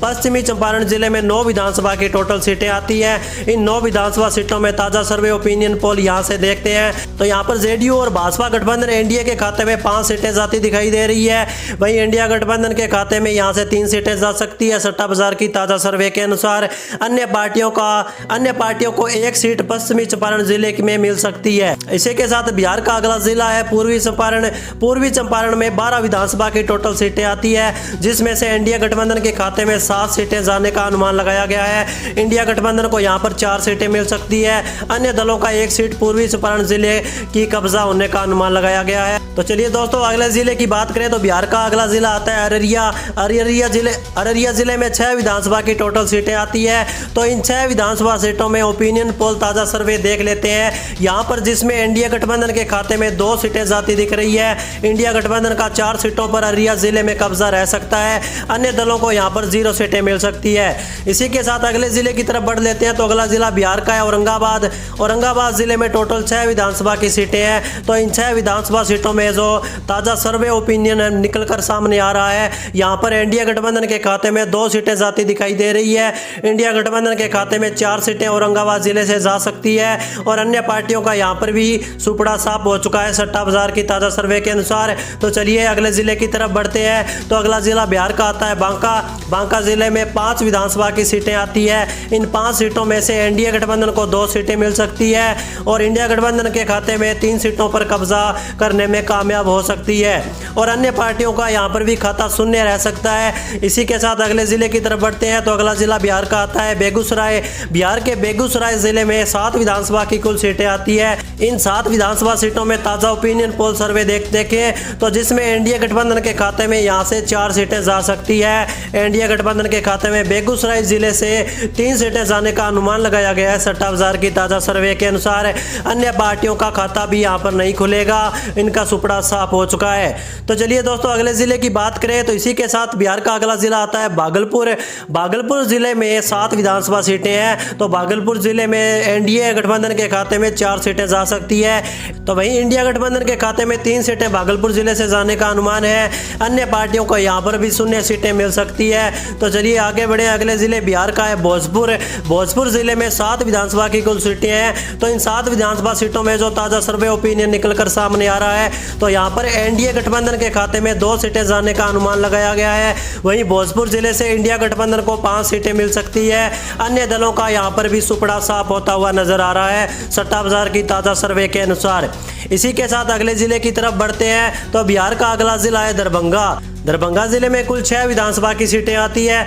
पश्चिमी चंपारण जिले में 9 विधानसभा की टोटल सीटें आती है। इन 9 विधानसभा सीटों में ताजा सर्वे ओपिनियन पोल यहां से देखते हैं तो यहां पर जेडीयू और भाजपा गठबंधन एनडीए के खाते में 5 सीटें जाती दिखाई दे रही है। वहीं इंडिया गठबंधन के खाते में यहां से 3 सीटें जा सकती है। सट्टा बाजार की ताजा सर्वे के अनुसार अन्य पार्टियों को 1 सीट पश्चिमी चंपारण जिले में मिल सकती है। इसी के साथ बिहार का अगला जिला है पूर्वी चंपारण में 12 विधानसभा की टोटल सीटें आती है, जिसमें से इंडिया गठबंधन के खाते में 7 सीटें जाने का अनुमान लगाया गया है। इंडिया गठबंधन को यहां पर 4 सीटें मिल सकती है। अन्य दलों का 1 सीट पूर्वी चंपारण जिले की कब्जा होने का अनुमान लगाया गया है। तो चलिए दोस्तों, अगले जिले की बात करें तो बिहार का अगला जिला आता है अररिया जिले में 6 विधानसभा की टोटल सीटें आती है। तो इन 6 विधानसभा सीटों में ओपिनियन पोल ताजा सर्वे देख लेते हैं। यहां पर जिसमें इंडिया गठबंधन के खाते में 2 सीटें जाती दिख रही है। इंडिया गठबंधन का 4 सीटों पर अररिया जिले में कब्जा रह सकता है। अन्य दलों को यहां पर 0 सीटें मिल सकती है। इसी के साथ अगले जिले की तरफ बढ़ लेते हैं तो अगला जिला बिहार का है औरंगाबाद जिले में टोटल 6 विधानसभा की सीटें हैं। तो इन 6 विधानसभा सीटों में जो ताजा सर्वे ओपिनियन निकल कर सामने आ रहा है, यहां पर इंडिया गठबंधन के खाते में 2 सीटें जाती दिखाई दे रही है। इंडिया गठबंधन के खाते में 4 सीटें औरंगाबाद जिले से जा सकती है और अन्य पार्टियों का यहां पर भी सुपड़ा साफ हो चुका है सट्टा बाजार की ताजा सर्वे के अनुसार। तो चलिए अगले जिले की तरफ बढ़ते हैं तो अगला जिला बिहार का आता है बांका जिले में 5 विधानसभा की सीटें आती है। इन 5 सीटों में से एनडीए गठबंधन को 2 सीटें मिल सकती है और इंडिया गठबंधन के खाते में 3 सीटों पर कब्जा करने में कामयाब हो सकती है और अन्य पार्टियों का यहां पर भी खाता शून्य रह सकता है। इसी के साथ अगले जिले की तरफ बढ़ते हैं तो अगला जिला बिहार का आता है बेगूसराय। बिहार के बेगूसराय जिले में 7 विधानसभा की कुल सीटें आती है। इन 7 विधानसभा सीटों में ताजा ओपिनियन पोल सर्वे देखें तो जिसमें एनडीए गठबंधन के खाते में यहां से 4 सीटें जा सकती है। एनडीए गठबंधन के खाते में बेगूसराय जिले से 3 सीटें जाने का अनुमान लगाया गया है सट्टा बाजार की ताजा सर्वे के अनुसार। अन्य पार्टियों का खाता भी यहां पर नहीं खुलेगा, इनका सुपड़ा साफ हो चुका है। तो चलिए दोस्तों, अगले जिले की बात करें तो इसी के साथ बिहार का अगला जिला आता है भागलपुर जिले में 7 विधानसभा सीटें हैं। तो भागलपुर जिले में एनडीए गठबंधन के खाते में 4 सीटें जा सकती है। तो वहीं इंडिया गठबंधन के खाते में 3 सीटें भागलपुर जिले से जाने का अनुमान है। अन्य पार्टियों को यहां पर भी 0 सीटें मिल सकती है। तो चलिए आगे बढ़े, अगले जिले बिहार का है भोजपुर जिले में 7 विधानसभा की कुल सीटें हैं। तो इन 7 विधानसभा सीटों में जो ताजा सर्वे ओपिनियन निकलकर सामने आ रहा है तो यहां पर एनडीए गठबंधन के खाते में 2 सीटें जाने का अनुमान लगाया गया है। वहीं भोजपुर जिले से इंडिया गठबंधन को 5 सीटें मिल सकती है। अन्य दलों का यहां पर भी सुपड़ा साफ होता हुआ नजर आ रहा है सट्टा बाजार की ताजा सर्वे के अनुसार। इसी के साथ अगले जिले की तरफ बढ़ते हैं तो बिहार का अगला जिला है दरभंगा जिले में कुल 6 विधानसभा की सीटें आती है।